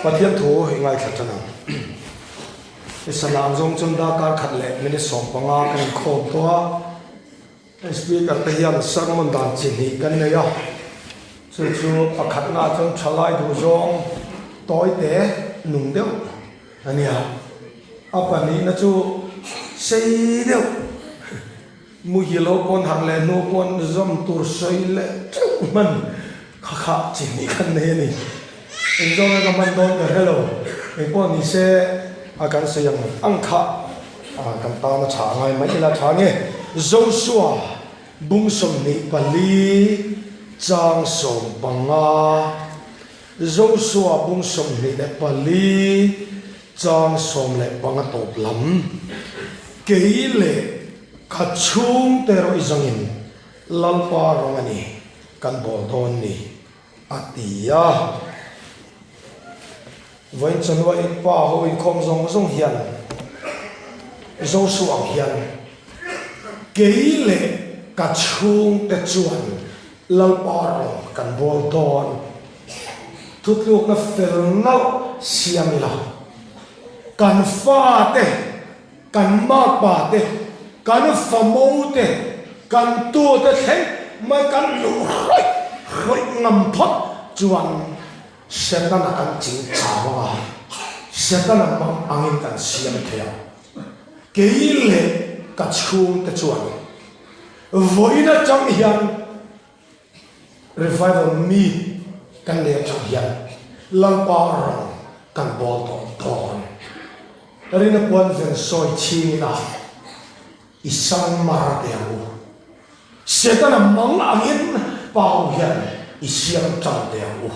But here too, in my Katana. It's an Amazon Chunda car cut minute song, Panga and Kotoa. I speak at the young sermon dancing, he can ya. So to a Katna Chun Chalai to Zong, Toy there, Nundel. And ya, up and in to say them. Mujilo pon harle no pon zom tur soile man kha chini kan ne ni enjoy ka man don ka hello e pon ni se akan se yang angkha kan ta na cha ngai mai la cha nge zo suwa bung som ni pali chang som banga zo suwa bung som ni le pali chang som le banga top lam keile kachung tero izangin lalpa rongani kan boldon ni atia voin chanwa in pa ho in khom zong zong hian zo suang hian keile kachung te chuan lalpa rong kan boldon tutluk na felnau siamila kan fa te kan ma pa te kan famou te kan tu te theng mai kan lu roi ngam phot chuan setan kan ching chawa setan mang angin kan siam thea keile ka chung te chuan voina chang hian revival mi kan le chang hian lalpa kan bol ton rina puan ven soi chi na isang maradeau setan mang angin pau hian isiam chang deau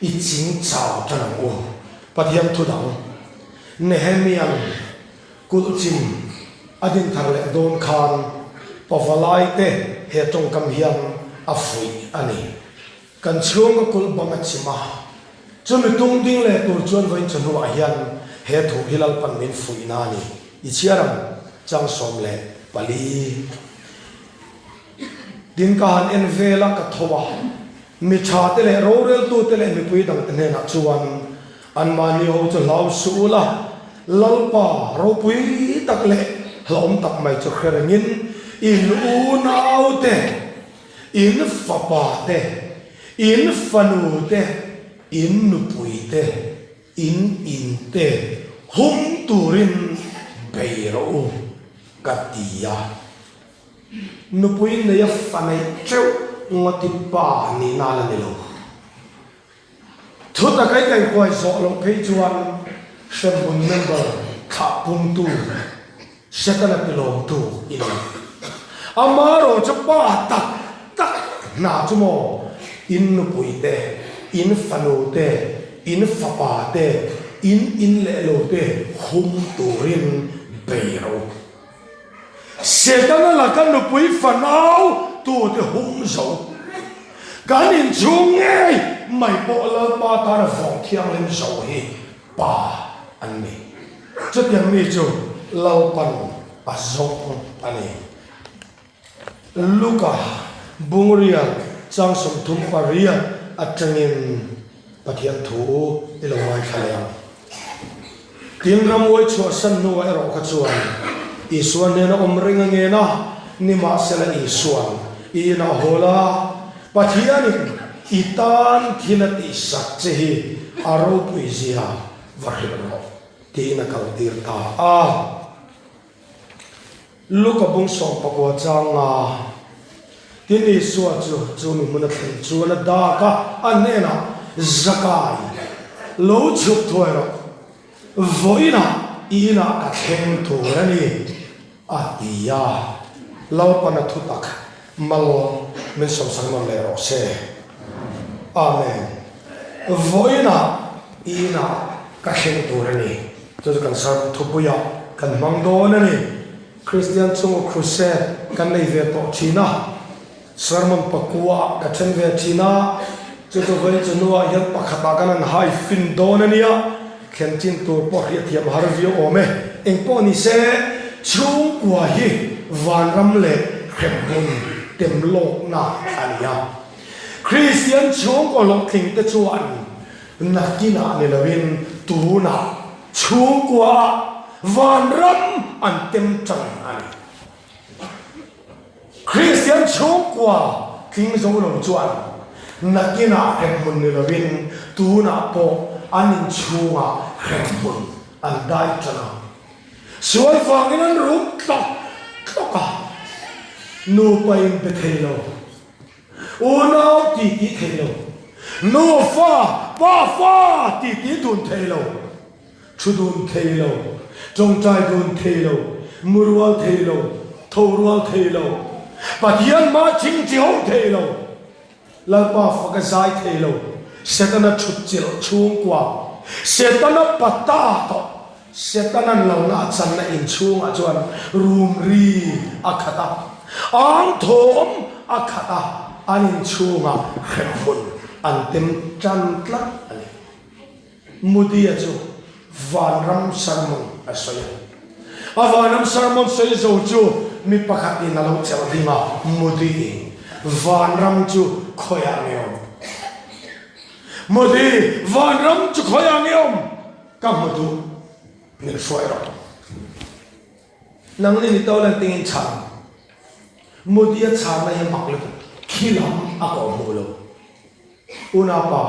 iching chao chang u pathiam thu dang nehemiah kulchim adin tharle don khan pawalai te he tong kam hian afui ani kan chung kul banga chima chumi tung ding le tur chuan voin chanu a hian he thu hilal pan min fui na ni ichiaram chang som le pali din kan en vela ka thowa mi cha te le rorel tu te le mi pui dang te na chuan an mani ho chu lau su la lalpa ro pui tak le hlom tak mai chu kherengin in u nau te in fa pa te in fanu te in nu pui te in te hum turin beiro katia nupuin na ya fanay chau ngati pa ni nala nilo thuta kai kai koi zo lo phei chuan shembun member kha pung tu setana pilom tu in amaro chapa tak na chumo in nupui te in fanu te in fapa te in le lo te hum turin beiro setan la kan nupui fanau tu te hum zo kan in chung nge mai po la pa ta vong thiang len zo hi pa an ni chut yang ni chu lau pan azong ani luka bungria chang som thum paria atangin pathian thu ilawai khalayang tin ramoi chu san no ero ka chuan isuan ne na omring nge na ni ma sela isuan i na hola pathian itan thinati sakche aro puizia varhiro ti na kaltir ta a luka bung song pakwa changa tin isua chu mi mun thil chu na da ka anena zakai lo chup thoiro voina ina ka theng tu rani atia lo pana thutak mal men som sang le ro se amen voina ina ka theng tu rani chu kan sa thupuya kan mangdo nani christian chung crusade kan nei ve to china sermon pakua ka chen ve china chu to vel chunua hian pakhata kan an hai fin donania khenchin tur po ria thiam har vio ome engpo ni se chung kwa hi vanram le khemhun temlok na ania christian chung ko lok thing te chuan nakina ni lawin tu na chu kwa van ram an tem chang ani Christian chu kwa king zo lo chuan nakina hem mun ni lawin tu na po anin chunga hem mun an dai chana suai fangin an rum ka nu pain pe thelo una ti thelo no fa ti dun thelo chudun thelo jongchai dun thelo murwal thelo thorwal thelo patian ma ching chiho thelo lalpa fakazai thelo setana chutchil chung kwa setana pata to setana launa channa in chunga chuan rumri akhata ang thom akhata anin chunga khemhun antem chantla ani mudia chu vanram sermon asoya avanam sermon soy zo chu mi pakhat in alo chel dinga mudi vanram chu khoya ngeo mudi vanram chu khoya ngeo kamudu ni soiro nang ni to lan tingin cha mudia cha na he maklu khilam ako mulo una pa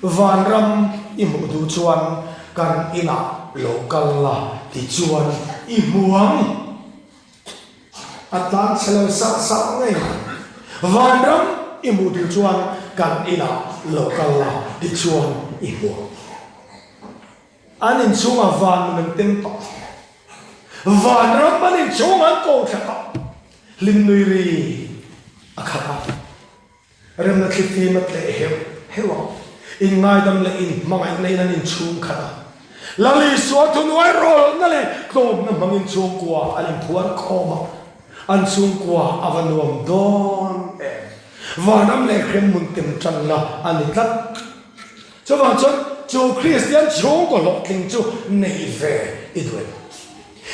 vanram imudu chuan kan ina local la ti chuan imuang atlan selo sa ngai vanram imudu chuan kan ina local la ti chuan imuang anin chunga van men tempa vanram anin chunga ko thaka limnui ri akhata remna khithi mat le hewa in ngai dam le in mangai nei nan in chung khata lali so tu noi rol na le klom na mangin chung kwa alim puan khoma an chung kwa avanom don vanam le khem mun tem chan na ani tat chawan chon chu Christian chung ko lo king chu nei ve idwe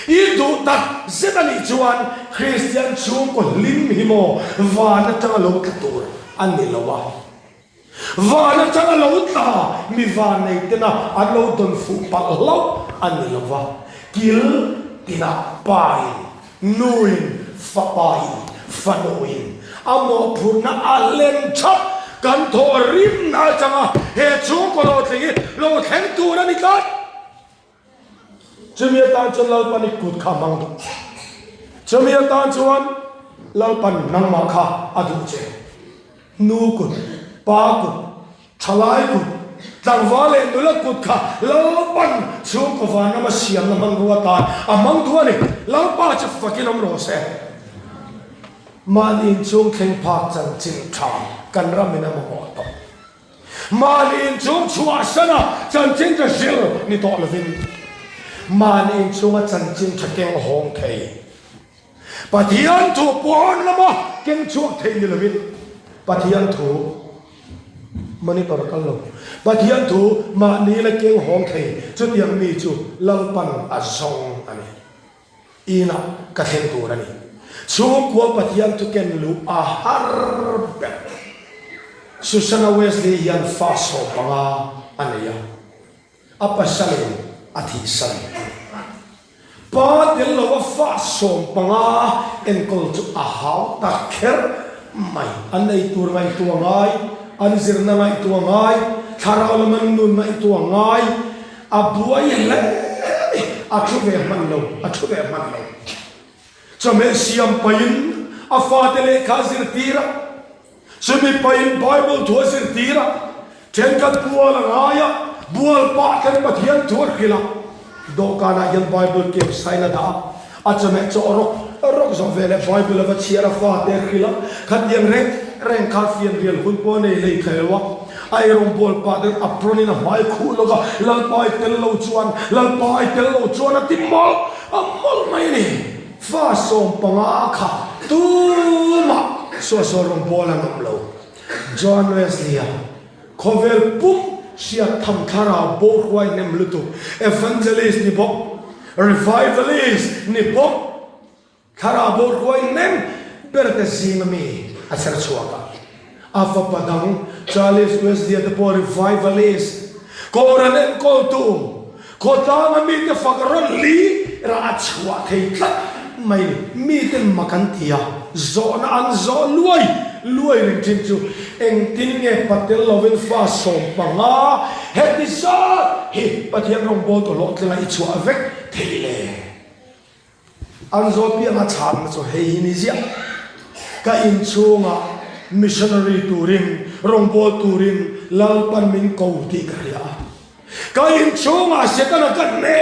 idu tak zetani chuan Christian chung ko lim himo vana tanga lo katur ani lowa vana tanga lo ta mi vana itena alo don fu pa lo ani lowa kil tina pai nuin fa pai fanoin amo purna alen chap kan tho rim na changa he chung ko lo thingi lo khen tu na ni tat chumia tan chon lal pan ikut kha mang du chumia tan chuan lal pan nang ma kha adu che nu kut pa kut thalai kut tang wale nula kut kha lal pan chu ko wa na ma siam na mang ruwa ta amang du ani lal pa cha fakin am ro se malin chung kheng pa chang chin tha kan ramina mo to malin chung chua sana chan chin cha sil ni to lovin manin chunga chanchin thakeng hong thei pathian thu pon lama keng chuak thei ni lovin pathian thu mani parakal lo pathian thu ma ni la keng hong thei chu tiang mi chu lalpan asong ani ina ka theng tu rani chu ko pathian thu ken lu a har be Susana Wesley yan faso panga anaya apa salim athi san pa del lo fa som panga en kol chu a haw ta kher mai anei tur mai tu ngai an zirna mai tu ngai tharal man nun mai tu ngai abuai le athu ve man lo chame siam pain a fa dele khazir tira sumi pain bible thu zir tira ten kat bual ngaya bual pa kan pathian thur khila do kana yan bible ke saina da achame cho rok zo vele bible va chiara fa de khila khat yang reng kha fian rial hun po nei lei khelwa ai rom bol pa de aproni na mai khu loga lal pai tel lo chuan ti mol amol mai ni fa som panga kha tu ma so rom bol an lo John Wesley khovel pum sia tham thara bo khwai nem lutu evangelist ni bo revivalist ni bo thara bo khwai nem perte simami asar chuaka afa padang Charles Wesley the bo revivalist koran en kol tu kota ma mi te fakaron li ra achwa thei tla mai mi te makantia zo na an zo luai ring chin chu eng tin nge patel lovin fa som panga heti sa hi pathian rong bol to lot la i chwa vek thele an zo pi ma chan cho hei ni zia ka in chunga missionary turin rong bol turin lalpan min ko ti kria ka in chunga setana kan ne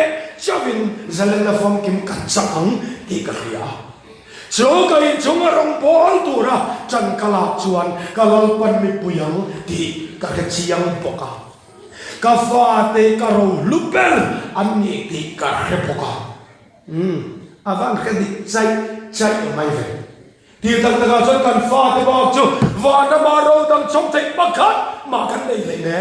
chavin zalena fam kim kan chang ti kria so ka in chunga rong bol tura chan kala chuan ka lalpan mi puyang ti ka chiang poka ka fa te ka ro lupel an ni ti ka poka avan khadi chai mai ve ti tak taka chon kan fa te ba chu wa na ma ro dam chom thei pakhat ma kan nei le ne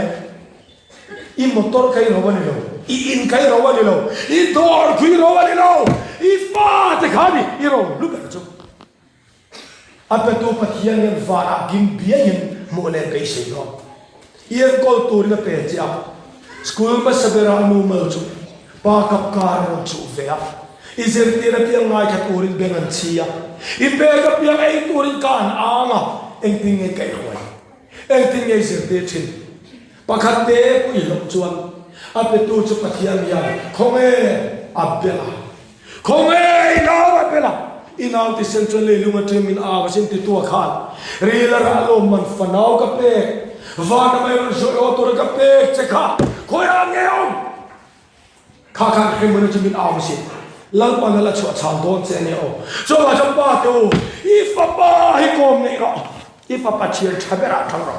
i motor kai ro ni lo i in kai ro ni lo i dor kui ro ni lo i fa te khani i ro lu ka chu ape to pathian yan va a gim bia yin mo le kai se ro ien kol tur na pe cha school ma sabera mu mal chu pa kap kar ro chu ve a izir tira piang ngai ka turin bengan chia I bega piang ai turin kan anga eng ting ngai kai hoi eng ting ngai zir te chin pakhat te pui lok chuan ape tu chu pathian ya khonge abela khonge ina abela ina ti central le lunga tremin a wasin ti tu khan rila ra lo man fanau ka pe va na mai ro so tur ka pe chekha khoya ngeom kha kha khemon chumin a wasin lang pa na la chua chal don che ne o so la cham pa to if pa hi kom ne ro if pa chier chabera thang ro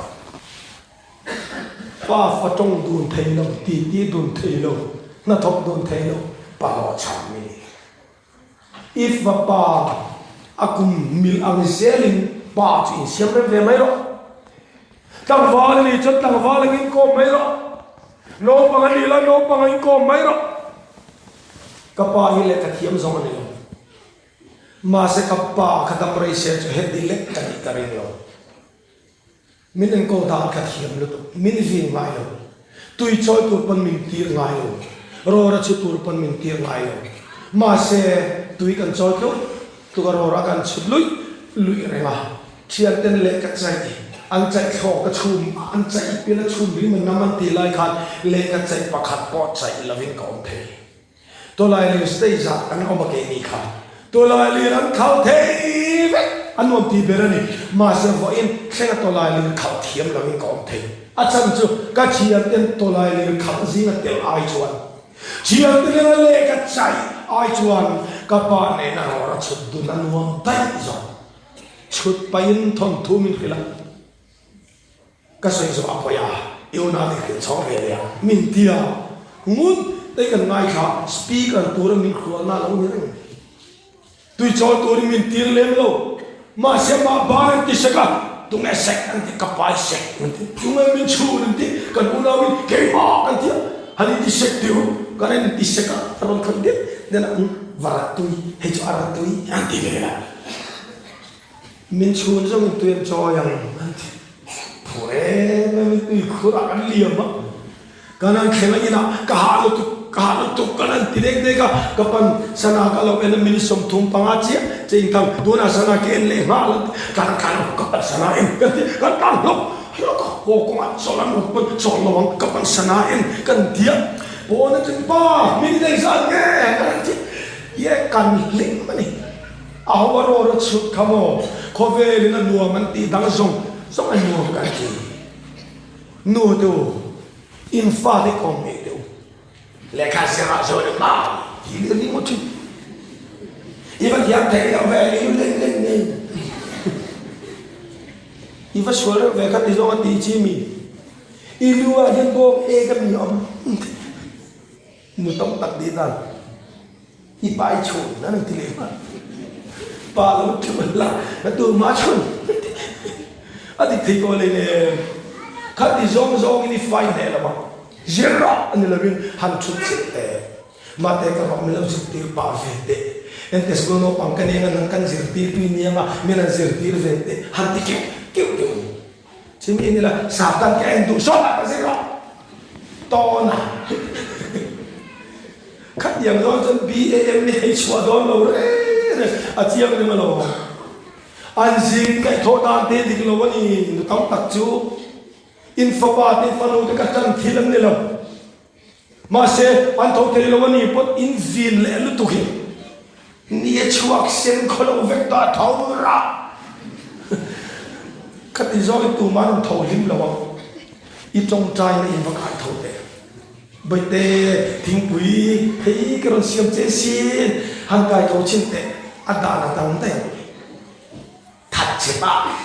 pa fa tong dun thei lo ti dun thei lo na thok dun thei lo pa lo cham mi if pa akum mil ang selling pa chi siam re ve mai ro tang wa ni chot tang wa la ngin ko mai ro no pa ni la no pa ngin ko mai ro kapa hile ka thiam zong ani lo ma se kapa khata praise cho he dile ka ni karin lo min en ko da ka thiam lo min vi ngai lo tui choi tur pan min tir ngai lo ro ra chu tur pan min tir ngai lo ma se tui kan choi lo tu ka ro ra kan chut lui renga chian ten le ka chai an chai kho ka chum an chai pe la chum bi man naman ti lai khan le ka chai pakhat po chai lovin ka om the to lai li stay za an om ke ni kha to lai li ran khau the an om ti berani ma se vo in khenga to lai li khau thiam lovin ka om the a chan chu ka chian ten to lai li khau zinga tel ai chuan chian ten le ka chai ai chuan ka pa ne na ro chut dun an wam tai zo chut pain thon thu min khila ka soi zo apoya eu na de chong ve ya min tia ngun te kan ngai kha speaker tur min khua na lo ni reng tui chol tur min tir lem lo ma se ma bar ti saka tung e sek an ti kapai sek tung e min chu an ti kan una min ke ma an ti hani ti sek tiu kan ti seka ron kan dit den an varatui he chu aratui an ti le min chu zo min tu em cho yang an ti pure min tu khura an liam ma kanan khela ina ka ha tu kanan tirek deka kapan sana kalau en min som thum panga chi ching thang dona sana ke le mal kan kapan sana en kan kan lo ko ko ma solan mo solong kapan sana en kan dia bona tin pa min dei sa ke kan ti ye kan ling mani awaro ro chut khamo khovel na nuam man ti dang song an nuam kan ti no to in fa de kom me do le ka se ra zo de ma il ni mo ti even ya te ya ve le iva shore ve ka ti zo ti chi mi ilua hen bo e ka mi om mu tong tak di dan i pai chun na ti le ma pa lo tu la na tu ma chun adi ti ko le khát đi zong ini fine hè là mà zero anh là bên hàng chục triệu mà thế các bạn mình làm chục triệu ba vende em thế school nó bằng cái này ngân kan zero triệu tuy nhiên mà mình là zero triệu vende hàng thì kiểu chỉ mình là sạp tan cái anh tụ shop là zero to na khát điểm đó chân BAM này xóa đó lâu đấy à chiang này mà lâu anh zin cái thô đan thế thì lâu này nó tao tắc chú info ba thì phanu cái chân thi lắm này lâu mà sẽ anh thâu thế lâu này bớt in zin lẽ lúc tuổi nia chuak sen khó lâu vector thâu ra khát đi rồi tụi mình thâu lim lâu ít trong trai này in vào cái thâu đấy bây giờ thím quý thấy cái con xiêm chế xin hàng cái thấu chín tệ ăn đã là tăng tệ thật chứ ba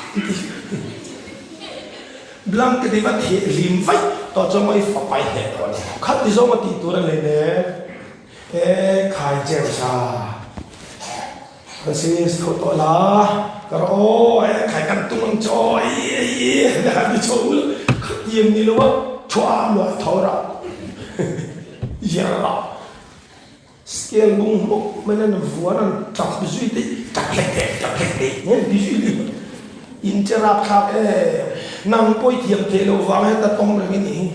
blang cái gì mà thiệt lim vậy tao cho mày phải phải hết rồi khát đi rồi mà tí tuổi này nè khai chèn sa cái gì thấu tội là cái ô khai căn tung ăn cho đã bị chối khát tiền đi luôn chua loại thấu ra ya scale bung mo menen vuanan tak bizui ti tak lek ne bizui li interrupt khap nang poi thiam the lo wang ta tong le ni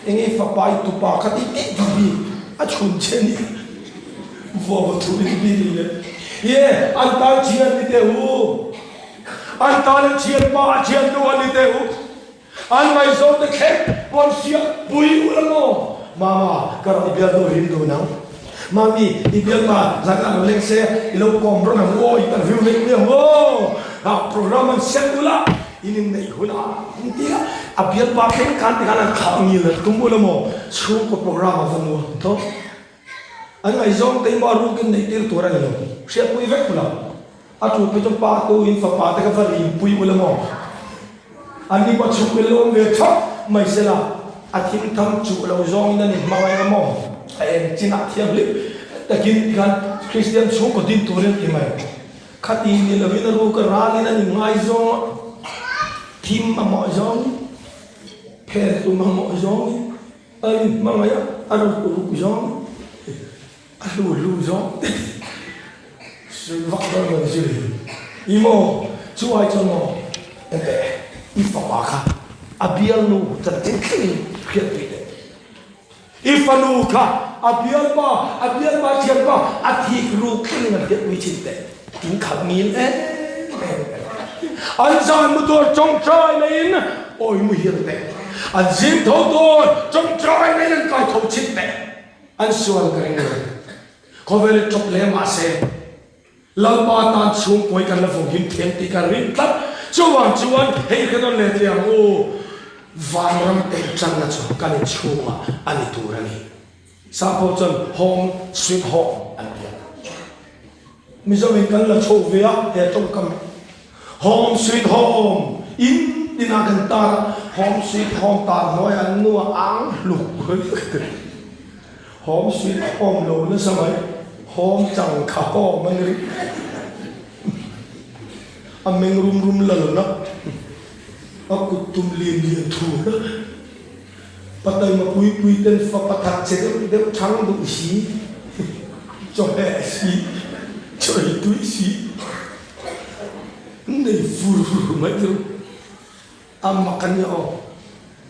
enge fa pai tu pa khati bi a chun chen vo tu bi le ye an ta chian ni te hu an ta le chian pa chian tu an ni te hu an mai zo te khe bon sia bui ulamo mama kalau ibiar tu Hindu nang mami ibiar ma jangan oleh saya ilo kompro nang oh interview ni dia oh program sekula ini ni hula ini abiar pakai kan dengan kami le tunggu lemo suku program apa semua tu anu izom teh baru kan ni tir turan lo siapa pui vek pula atu pecah pa tu info pa te ka pui ulamo ani pa suku lo me thap mai sela athim tham chu lo zong na ni mawai mo ai china thiam li takin kan Christian chu ko din turen ti mai khati ni lo na ru ka ra ni na ni ngai zong thim ma mo zong phe tu ma mo zong ai ma mai aru ru zong aru lu zong su va do lo ji imo chu ai cho mo ente i fa ba kha abial nu ta tin tin khiat tu de ifanu kha abial ba chian ba athi ru khin na de wi chin de tin khak min an zan mu dor chong trai lein oi mu hian de an zin tho dor chong trai lein kai tho chin de an sual kring ko vel chop le ma se lal ba tan chung koi kan la phong hin thiam ti ka rin tat chuan hei khadon le tiang o vanram te chang na chu kan chunga ani turani sapo chon home sweet home an ya mizomin kan la chu via he tong kam home sweet home in dina kan ta home sweet home ta noi an nu ang lu home sweet home lo na samai home chang kha ho man ri ameng rum la na aku tum lien thu na patay ma pui ten fa patak che de thang du si cho he si cho tu si nei furu mai tu am makan yo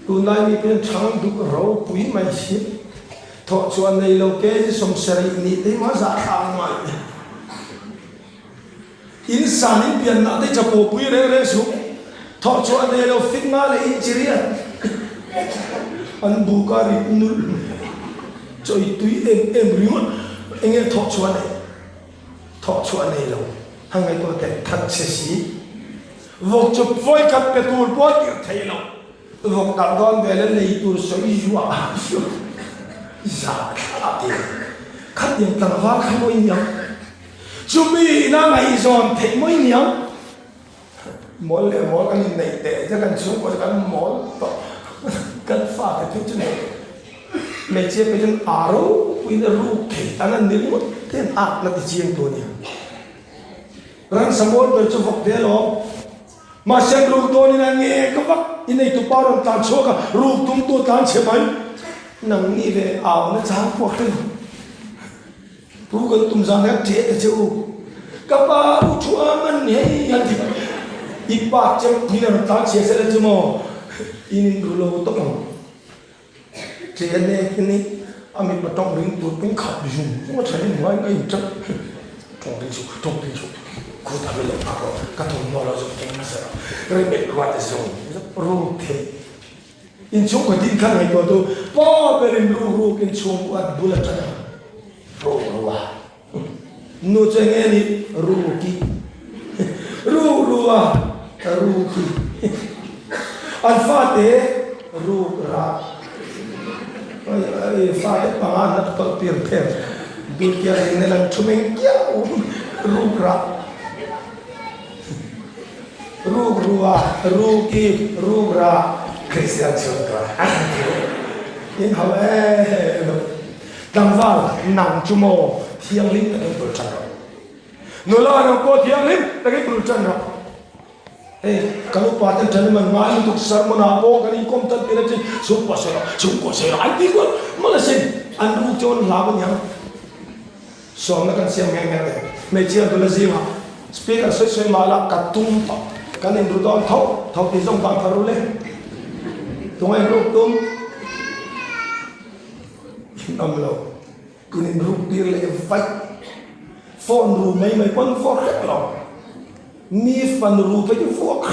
tu nai mi pen thang du ro pui mai si tho chuan nei lo ke som sari ni te ma za khang mai insan pian na te chapo pui re su thọ cho anh này đâu fit ngã lại inchiria anh buka ri nul chơi túi em riu anh em thọ cho anh này đâu hàng ngày tôi thấy thật sẽ xí vok chụp voi cặp cái tour bớt kiểu thấy đâu vok đặt đòn về lên này tour sấy dọa giả khát tiền tầng vác không có nhiều chúng mi na ngày giòn thấy mới nhiều món anh này để cho cần xuống của cần món cần pha cái thứ này mẹ chia cái chân aro với nó ru thì anh ăn nướng một thế ác là cái chiên tôi nè răng sắm món với cho vật thế lo mà xem ru tôi này nghe cái vắt in này tụi bao đồng tàn số cả ru tung tôi tàn chế mấy nằng nghĩ về ảo nó chán quá thế ru cần tung ra nét chế cái chữ các ba u chua mình hay ăn thịt ipak cem ni na ta che se le mo in gulo to chế này cái này mình bắt trong rừng tụt mình khát dùng mà thấy ngoài ngay chắc trong rừng dùng cô ta mới làm nào các thằng nó là dùng cái gì rồi mình quạt cái dùng rú thế in chung cái tin khăn này có tôi bao bề rú cái chung quạt bula chân rú à nu chơi nghe đi rú ki rú ki alpha te rú ra pha te pangan na to pir pir bil kia ne lang chumeng kia rú ra rú ki rú ra Christian church in hawe dang vào nang chumo thiang lim ta bul chan ro no la no ko thiang lim ta ke bul chan ro kalu pa tan chan man ma tu sar mana po kani kom tan pira chi su ko se ai ti ko mala sin an ru chon la ban yang so na kan siam ngang ngang me chia tu la zima speaker soi mala ka tum pa kan en ru don thau ti zong bang pharu le tung ai ru tum âm lâu cứ nên rút tiền lại vạch phone rù mấy con phone khác lòng ni phần rù với những phone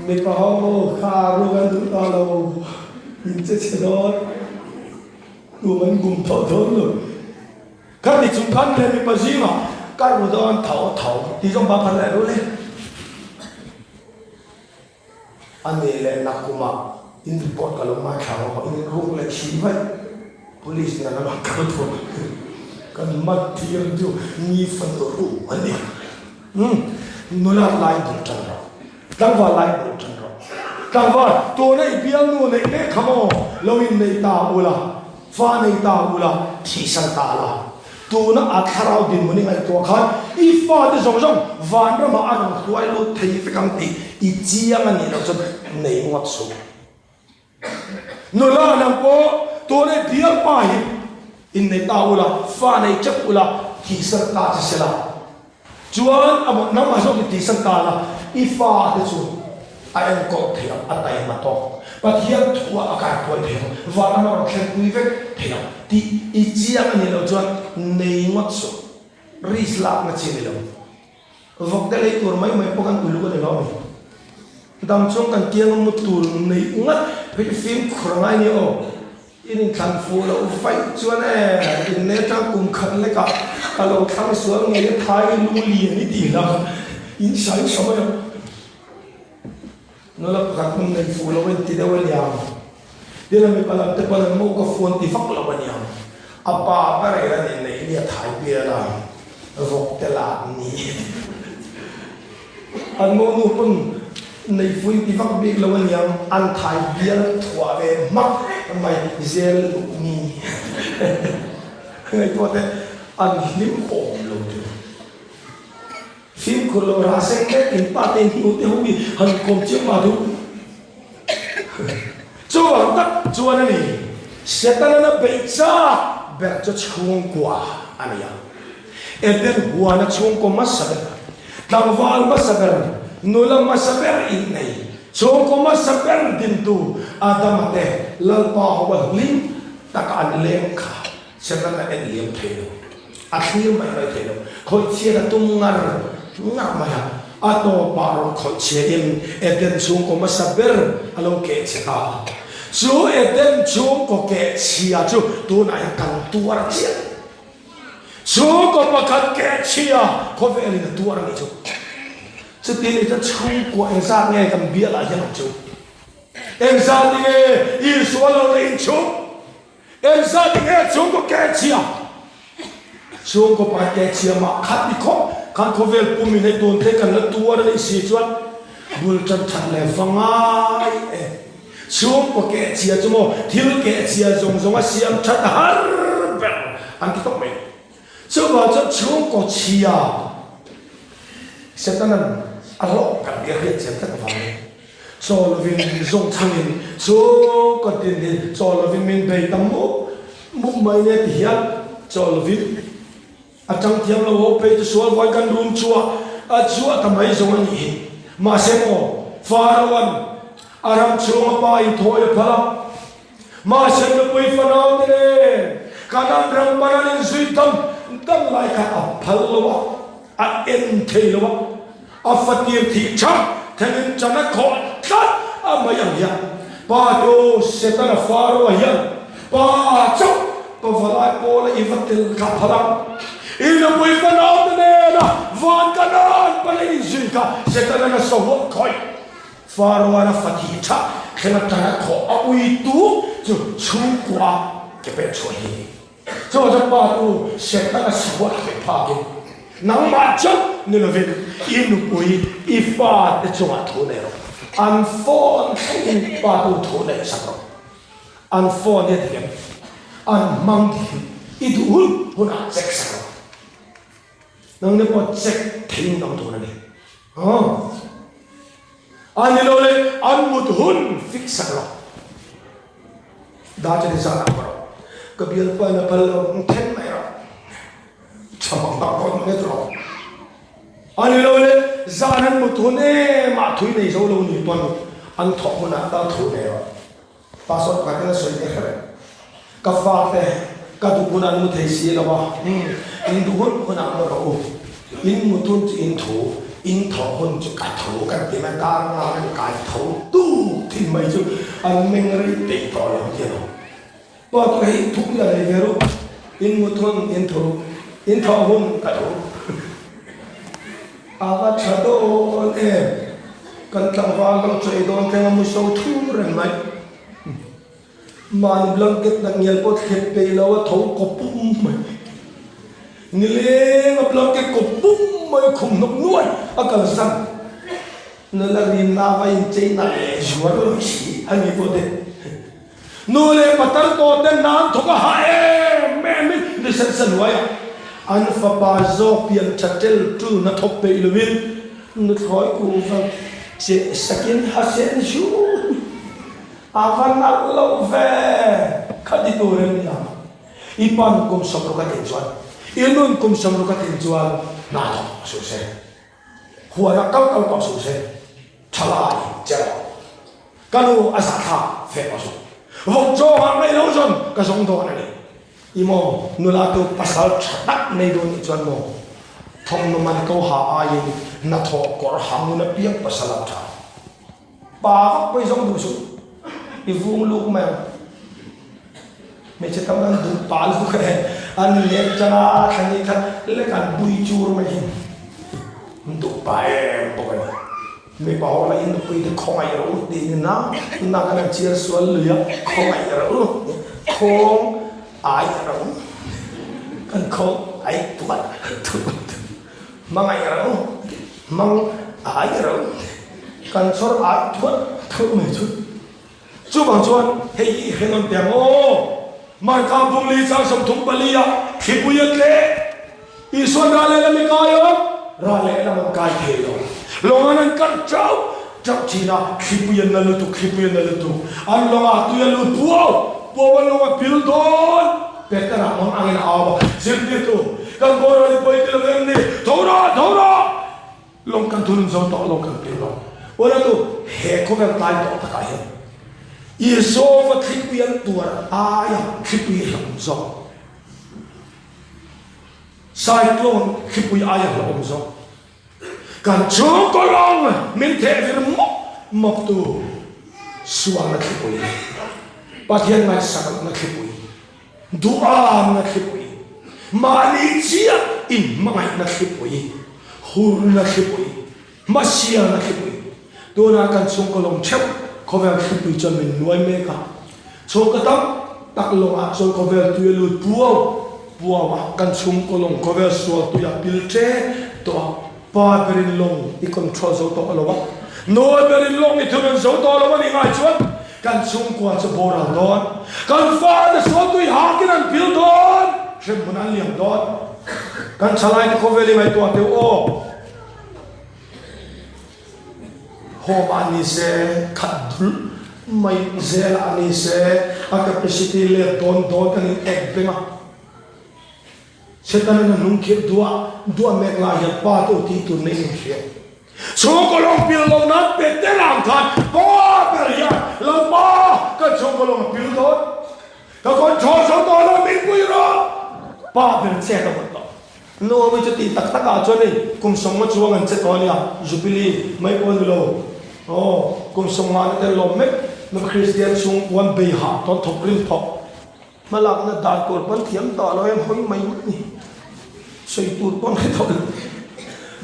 mình bảo khá rù ăn được tao lâu nhìn chết đó rù mình cùng thở rồi các thì chúng khăn lên mình bảo gì mà các rù đó thảo thì trong ba phần lại rồi lên anh này lại nặng kuma in report kalau mai kalau in rung le chi vai police na na ka to kan mat tier ju ni fan ru ani nula lai du chan ro dang va lai du chan ro dang va to nei piang nu nei le khamo lo in nei ta ula fa nei ta ula thi san ta la tu na atharau din muni ngai to khan I fa de zong zong van ra ma arong tuai lo thei fe kam ti I chiang ani lo chan nei ngot su nula nang po to ne piang pa hi in nei ta ula fa nei chak ula ki sar ta chi sela chuan am nam ma so ki san ta la I fa de chu I am ko thia atai ma to but here thua aka ko the wa na ro khen kui ve thia ti I chiang ani lo chuan nei ngot so ris la na chi lo vok de le tur mai pokan ulu ko de lo dam chung kan tiang mu tur nei ngat pe film khrangai ni o in kan fu lo fai chuan in ne ta kum khan le ka lo thang suang nge thai lu li ni ti la in sai sama yo no la ka kum nei fu lo wen ti de wel ya de la me pala te pala mo ka phone ti fak lo ban ya apa ba re la ni nei ni thai pi la vok te la ni an mo nu pun nei vui ti vak big lo an yang an thai bial thua ve mak mai zel ni ngai to te an lim om lo tu phim kholo ra se ke in pa te ni te hu bi han kom che ma du chu ang tak chuan ani setan na be cha ber cho chung kwa ania eden huana chung ko masaber tangwal masaber nula masaber in nei chung ko masaber din tu adam te lalpa wa lim tak an lem kha setan na en lem thelo akhir mai mai thelo khoi che na tum ngar ma ya ato paro khoi che in eden chung ko masaber alo ke cha chu eden chung ko ke chia chu tu na ya kan tuar chia chu ko pakat ke chia ko ve ni tuar ni chu chu ti ni cha chung ko en sa nge kan bia la ya chu en sa ni nge I so lo le chu en sa ni nge chung ko ke chia chung ko pa ke chia ma khat ni ko kan ko vel pu mi nei ton te kan la tuar ni si chuan bul chan than le vangai chung ko ke chia chu mo thil ke chia zong zong a siam that har ber an ki tok me chu ba chu chung ko chia setanan alo kan dia ri chen ta va me so lo vin zong thangin chu ko tin ni so lo vin min bei tam mu mai ne ti hian so lo vin a chang thiam lo ho pe chu sual vai kan rum chua a chua ta mai zong ani ma se mo farawan aram chunga pa in thoya phala ma sen na pui fanau te kana ram panan in suitam tam lai ka aphalwa a en theilowa a fatir thi cham thanin chana kho tat a mayang ya pa do setana faro ya pa chau pa valai pola ivatil ka phala ina pui fanau te na van kanan palai zinka setana na sawat khoi faro ana fatir cha khena tara kho a ui tu chu chu kwa ke pe choi cho cho pa tu setana sawat ke pa ke nang ma chau ni la ven inu pui ifa te chunga thu ne ro an phone in pa tu thu ne sa ro an phone ne de an mang di idul huna sek sa ro nang ne po sek thin nang thu ne an lo le an mut hun fix sa ro da che sa na ro ka bial pa na pal ten mai ro chamang ta ko ne ro an lo le zanan mut hune ma thui nei zo lo ni ton an tho huna ta thu ne ro pa so ka na so ne khare ka fa te ka du huna mu thei si lo ba in du huna lo ro in mutun in thu in thọ hôn cho cả thấu cả cái mà ta làm cái thấu tu thì mấy chứ anh mình rồi để tỏ lòng kia đâu bao cái thuốc là này về rồi in một thôn in thọ hôn cả thấu à chả đâu em cần làm vào làm chơi đó cái mà một số thu rồi mấy mà blanket đang nhiều bớt hết bây lâu thấu cột bung mày nile ngập lòng cái cột bung mới khủng nốc nuôi ở cần săn nó là niềm na vay chơi này chúa rồi chỉ anh ấy vô đây nuôi lên bắt đầu to tên nam thuộc cả hai mẹ mình để sân sân vậy anh phải bao giờ biến chặt chẽ tu nó thọc bể luôn nó thổi cũng phải sẽ sakin hasen chú avan nak lâu về khát đi tu rồi nhá ipan cũng sống được cái chuyện inun kum samru ka tinjual na su se huara kau kau su se thalai chero kanu asatha fe pasu hok jo ha mai lo jon ka song do na ni imo nula tu pasal chatak nei do ni chuan mo thong no man ko ha ai na tho kor ham na piak pasala tha pa poi song du su i vung lu ma me che tam dan du pa lu ka anh lệ cha thằng thằng lấy cả bùi chua mà hin tụ bài bồi mấy bảo là in bùi thì không ai rồi thì na cái này chia xuân lửa không ai rồi không ai rồi cần không ai tuột mang ai rồi mang ai rồi cần số ai tuột thôi mấy chút bằng chuan hay non tiếng ô mà cả vùng lý sang sông thung bali à khi bùi lệ isuan ra lệ là mình coi không ra lệ là mình coi thế rồi lòng anh cắt cháu cháu chỉ là khi bùi là lụt anh lòng à tôi là lụt bùa lòng à pil đòn better là mong anh áo xem đi tu cần bồi rồi bồi cái là gì thấu ra lòng cần thun giống tao lòng cần pil đòn ora tu he có cái tai tao ta cái Yesova khipian tua aya khipi hamzo cyclone khipi aya hamzo kan chung ko long min the vir mop tu suang na khipi pathian mai sakal na khipi dua na khipi mani chia in mai na khipi hur na khipi masia na khipi dona kan chung ko long chep có vẻ không bị cho mình nuôi mê cả số cái tóc tắc lông à số có vẻ tuổi lụt bùa mà căn súng có lông có vẻ số tuổi pil tre to ba berin lông i control số to lo ba nuôi berin lông i thun số to lo ba ni ngai chuan căn súng qua cho bora don căn pha de số tuổi ha cái anh pil don xem muốn ăn liềm don căn salai có vẻ li mai to teu o home ani se khadul mai zel ani se a capacity le don kan ek bema setan na nung khir dua me la ya pa to ti tu nei ni ช่วงก็ลงพิลลงนั้นเป็นแต่หลังทันป้าเป็นยังเราป้าก็ช่วงก็ลงพิลโดนถ้าคนชอบช่วงตัวเราไม่คุยหรอกป้าเป็นเสียตัวหมดโน้ไม่จะตีตักตักอาจจะนี่กุมสมมติช่วงนั้นเจ็ดวันเนี่ยจุบิลีไม่ควรเลยโอ้กุมสมมาเนี่ยลมไม่นักคริสเตียนช่วงวันเบียร์ตอนทบริมพอมาหลักนั่นด่าตัวมันเทียมต่อเราเองเฮ้ยไม่นี่ใส่ตัวมันให้ทบ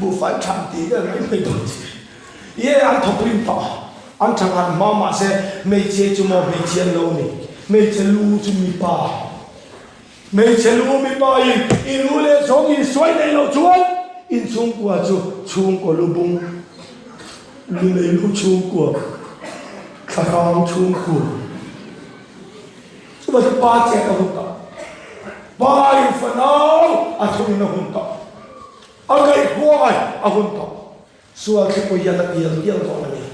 บุฟายชันตีกันไม่โดนเย่อันทบริมพออันทางอันมาเสไม่เชื่อจุโมไม่เชื่อโลนี่ไม่เชื่อลูจุมีป่าไม่เชื่อลูมีป่าอินรู้เลยช่วงอินสวยในเราชวนอินช่วงกว่าช่วงกว่าลูบุงลูในลูช่วงกว่าข้าวช่วงกว่าสุดท้ายป้าเจ้าก็หุ่นต่อป้าอินฝันเอาอาช่วงนั้นหุ่นต่ออะไรหัวไอ้อาหุ่นต่อส่วนที่พยานเดียวต่อมาเนี่ย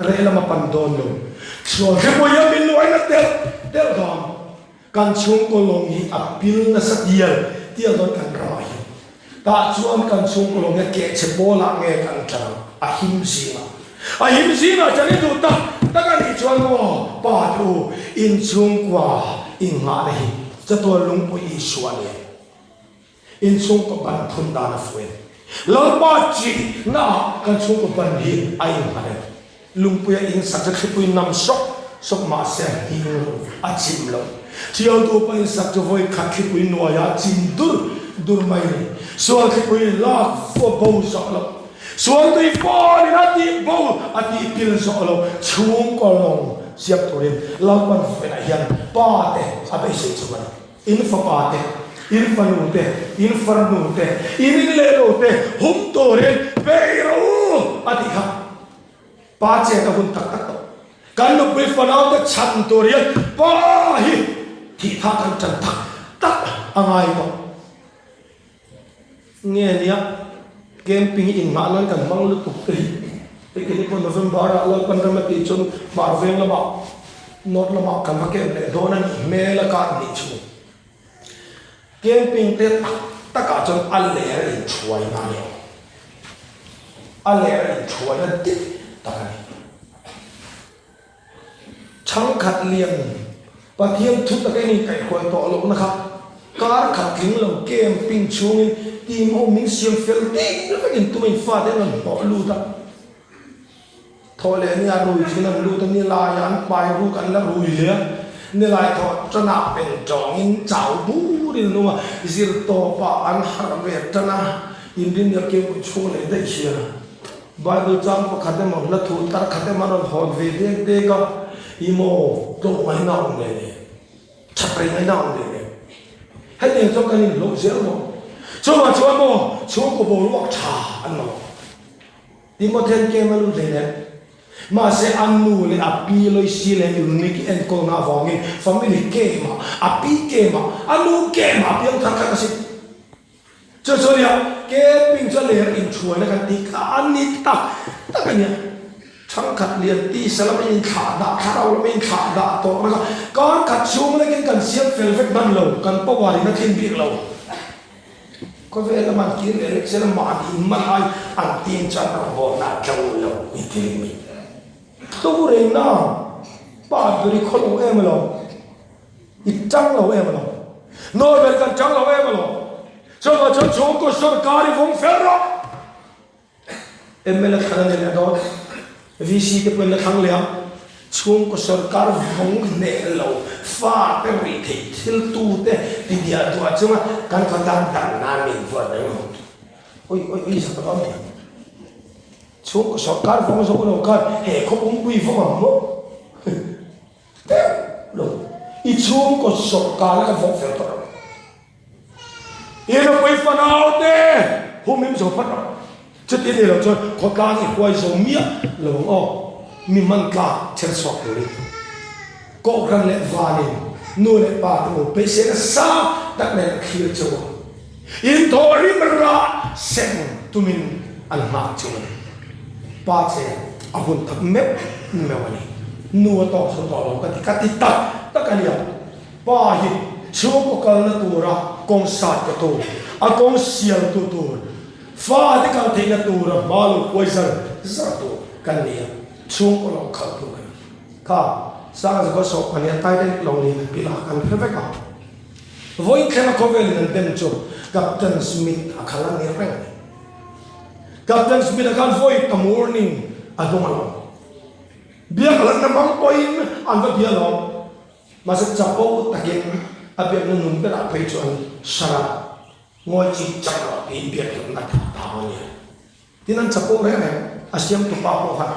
เรื่องละมาปันโดนลงส่วนที่พยานมิลวยนั่นเดียวดอนการช่วงก็ลงที่อับพิลนั่นสักเดียวโดนกันรอยแต่ส่วนการช่วงก็ลงเนี่ยเกศโบราณเนี่ยกันจังอาหิมสีนะจะได้ดูแต่กันอีกช่วงว่าป้าดูอินช่วงกว่าอินมาเลยจะตัวลุงปุยสวนเนี่ยอินช่วงก็บันทุนดานฟื้นแล้วป้าจีน่ากันช่วงก็บันดีไอ้มาเลยลุงปุยอินสักจะคิดปุยนำสกมาเสียหิวอาจิมลงที่เอาตัวไปสักจะไว้ขัดคิดปุยนัวยาจิมดูไม่เลยส่วนคิดปุยลากฟัวบูสักลงส่วนตัวฟ้านี่นะที่บูอาทิตย์พิลสักลงช่วงก็ลงเสียบตัวเองแล้วมันเป็นอะไรยังป้าเตะอาไปเสียชวนอินฟ้าป้าเตะอินฟันนูเตะอินฟันนูเตะอินเลโรเตะหุ่มตัวเองเบรูอาทิตย์ครับป้าเจ้าก็หุ่นตักกันลุกไปฟันเอาแต่ชันตัวเองป้าฮิที่ท่ากันจันตักอะไรก็เงี้ยเนี่ยเกมปิ้งอินมาแล้วกันมังลุกตุกตีไปกินคนละฟิล์มบาร์แล้วกันทำมาตีจนบาร์เวงละมาโนดละมากันมาเก็บเลยโดนนั่นเมลการดิชูเกมปิ้งเตะตักจนอัลเลอร์ช่วยมาเนี่ยอัลเลอร์ช่วยนั่นติดตักนี่ช่างขัดเลี้ยงปะเทียมทุกตะกี้นี่ไก่ควายต่อลงนะครับการขัดทิ้งเราเกมปิ้งช่วงทีมโฮมิงเซียมเฟลติ้งแล้วก็ยินตัวมันฟาดได้มันต่อลูตาทอเลนี่รู้จริงนะลูตานี่ลายอันไปรู้กันแล้วรู้อยู่เลยนี่ลายทอจะนับเป็นจองอินเจ้าบูดินนัวสิรโตปะอันฮาร์เวตนะอินดินยาเกมช่วงเลยได้เชียร์บาดูจังพอขัดมันละทุนตาขัดมันเราหอดเวเด็กก็อีโมโตไม่น่าอุ่นเลยชัดไปไม่น่าอุ่นเลยให้เด็กจบกันนี่ลงเสียมั้งช่วงโมช่วงก็บอกว่าชาอันนั้นที่มาเทนเกมมันรู้เลยมาเสียอันนู้นเลยอภิเลยสิเลยอยู่นี่กินคนหน้าฟังเองฟามิลี่เกมอ่ะอภิเกมอ่ะอันนู้นเกมอ่ะเพียงทักกันสิเจ้าส่วนเนี่ยเกมปิ้งจะเลี้ยงอินช่วยแล้วกันที่อันนี้ตักกันเนี่ยช่างขัดเลี้ยงที่สลับไม่ขาดถ้าเราไม่ขาดตัวมันก็การขัดช่วงแล้วกันเสียงเฟลเฟกบันเรากันปะวารีนักทีมบีเราก็เวลามันกินเล็กเสียมาดีมันให้อันตีนจันทร์บอกน่าจะรู้แล้วมีทีมีตัวเรื่องน่ะป้าดูดิคนเราเอ็มเราอีจังเราเอ็มเราโน้ตเป็นกันจังเราเอ็มเราช่วงก็สุดการีวงเฟรร์เอ็มเล็กขนาดนี้นะวิธีที่เป็นครั้งเลี้ยงช่วงก็สุดการวงเนเราฟ้าเป็นวิธีที่ตู้เต้ที่เดียร์ตัวจังว่าการขยันดันน้ำมีตัวเดียวโอ้ยสักตอนนี้ช่วงก็สุดการวงสุดเราการเฮ้เขาอุ้มวิฟงมั้งเต้ลูกอีช่วงก็สุดการแล้วก็วงเฟลตัวยังไปฟันเอาเต้ผมไม่ชอบฟันเอาจะตีนี่เราจนคนกลางอีกวัยสมัยเราอ๋อมีมันกล้าเชิญสอบเลยก็ครั้งเล็กวานินู่นเล็กป่าตัวไปเสียสาตักเล็กขี้เจ้าอินทอริมระเซมตุมินอันมาจุนป้าเสียอาหุ่นทับเม็ดไม่วันนี้นัวต่อสุดต่อเรากันที่กัดติดตักกันเนี่ยป้าหิช่วงก็กันละตัวระกองสัตว์ตัวอากองเสียตัว ฟ้าที่การเทียนตัวเรามาลุกไว้ซะตัวกันเนี่ยช่วงเราขับตัวกันข้าสร้างจะก็สอบอันนี้ใต้ได้ลงนี้พิลากันเพื่อไปกันวันแค่มา cover นั่นเต็มจุดกัปตันสมิธอาคาลังเนี่ยเร่งกัปตันสมิธอาการ void a morning อันตรงนั้นเบี้ยกันนั่นบางคนอันก็เบี้ยเรามาสักจับโป๊ตะเกียงอาเบี้ยนั่นนุ่มเป็นอะไรจวนสระงอยจีจับเราอีเบี้ยกันนั่นตาเนี่ยที่นั่นจับโป๊เรื่องอาเซียมตุปาโป๊กัน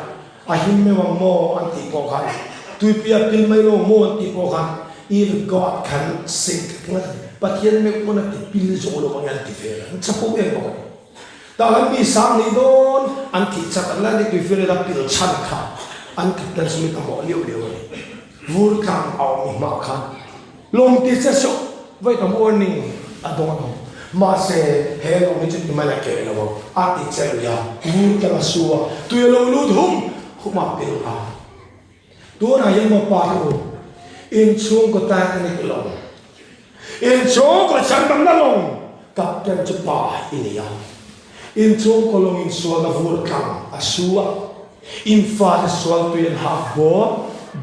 อาหิมไม่วังโมอันติโป๊กันตุยเปียปิลไม่โลโมอันติโป๊กันif God can sink ปะเทียนไม่คนอันติปิลโจโลมันอันติเฟรจับโป๊เองบอกแต่ถ้ามีสามนิโดนอันติจับแล้วนี่ตุยเฟรดับปิลชันค่ะอันติดันสมิธบอกเลี้ยวเลยวูร์คังเอามีมาคันลงที่เสชไว้ตรง warning อันตรงนั้นมาเสเฮลงไม่จุดไม่ละเกลแล้วอาทิตย์เสรียวูร์กันสัวตัวเราลุ้นหุมาเปล่าตัวนั้นยังมาปาร์ตอินช่วงก็ตายในกลองอินช่วงก็ฉันตั้งนั่งลงกับเดินจะป่าอินยังอินช่วงก็ลงอินสัวกับวูร์คังอาสัวอินฟ้าสัวตัวยันหักบัว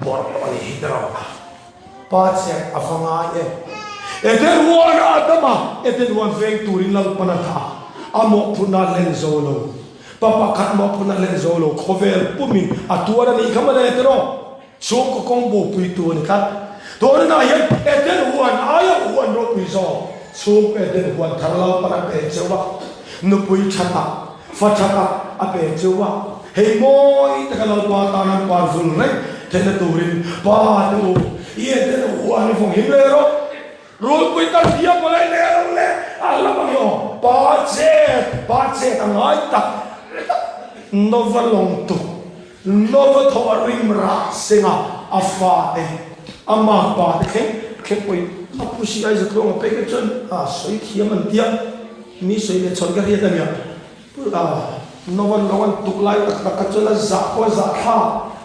บอดอะไรฮิตเราป้าเสียอาฟังไงเอ็ดเดินวันอาตมาเอ็ดเดินวันเวงตูรินลังปนัดท่าอามอกพุนาเลนโซโลป้าขัดมอกพุนาเลนโซโลโคเวลปุ่มินอัตัวนั้นอีกคำอะไรเตโรช่วงก็คงบุยตัวนี่ครับตัวนั้นเห็นเอ็ดเดินวันอายวันรถพิโซช่วงเอ็ดเดินวันทาราปนัดเอ็ดเจ้านุปุยชัตาฟัชตาอเปเจ้าเฮ้ยโมยตะกลาวาตานันปาซุนเร่เทนตูรินป้าตูเอ็ดเดินวันนี่ฟงหิมเลยรถรู้คุยกันเดียวมาเลยเลยอะไรบ้างโยป้าเจ็ตั้งไงตักโนวลงตุโนวทอริมราเซงอาฟาเออามาปาเข่งไปอาผู้ชายจะกลงไปกันจนสวยเทียมันเดียมีสวยเนี่ยชนกันเรียนเนี่ยโนวันตุกไล่ตักกันจนละจักว่าจักข้า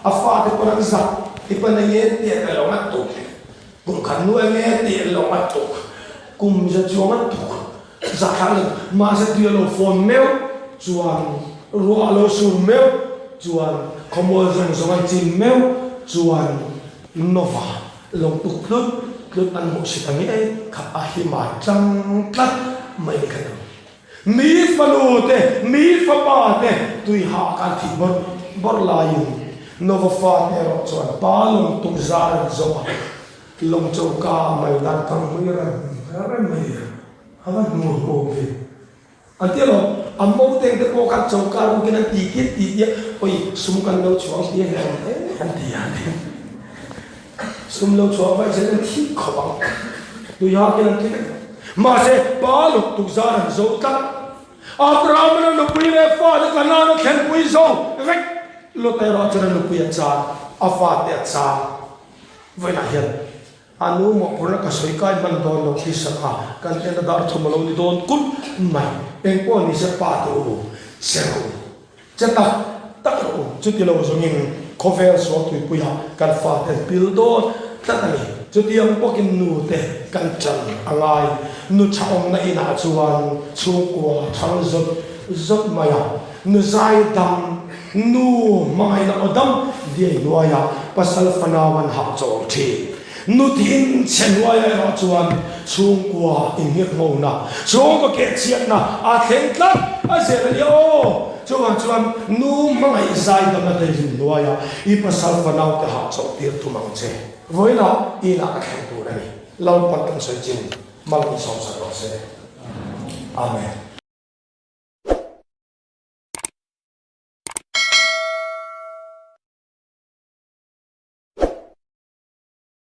อาฟาที่ปนักจักที่ปนักเย็นเดียกันแล้วมันตุกกุมขันด้วยแม่เตี๋ยลงมาตุกกุมจะจวงมันตุกจากนั้นมาเสถียรโฟนเมลจวนรัวโลสูเมลจวนขโมยส่งจิมเมลจวนโนวาลงตุกคลุดอันหมดสิตังนี้ขับอาหิมาจังตัดไม่กันมีฟลูเตมีฟบาเตตุยหาการที่บอลลายุโนวาฟาเตรจวนปาลงตุกซาร์จวลงโจกาไม่ลันทั้งมืออะไรไม่ฮะมันงูโง่เลยอันที่เราอันมองเต็งแต่พอกันโจกาลูกนั้นตีเกียโอ้ยสมกันเราช่วงที่ไหนอันที่สมเราช่วงไว้จะนั่งที่ขวังดูยากกันที่ไหนมาเสปาลุกตุกซาร์โจกาอับราฮัมนั้นลุยเลฟ้าเด็กนั้นเราเข็นปุยโซเร็กลุเตอร์จะนั่งลุยจานอาฟาเตจานเวลาเห็นอันนู้นพวกเราก็สวยกันมันโดนเราที่สักกันเอ็นดาร์ทุ่มเราโดนกุ้มไม่เอ็งพวกนี้จะปาตัวเสียงจะตักเราจุดที่เราจะมีคอฟเฟอร์สวอตุยปุยฮะกันฟาเตปิลโดตักนี่จุดที่ยังพวกนูเตกันจังอะไรนูชาวนาอินาจวนชูกัวทั้งจุดมายานูใจดำนูไม่ละอดำเดียร์นัวยาภาษาฟนาวันหักโจทีนุทินเช่นว่าเราจวนช่วงกว่าอินเฮียมงนะช่วงก็เกศเชียนะอาเทนตัดอาเซรเดียวจวนนูไม่ใจดำนั่นเองนัวยาอีภาษาฟนาวจะหักโจทีทุมังเจวันละอีน่าแข่งตัวนี้เราปั่นกันสวยจริงมันมีสองสัปดาห์เสร็จอาเมน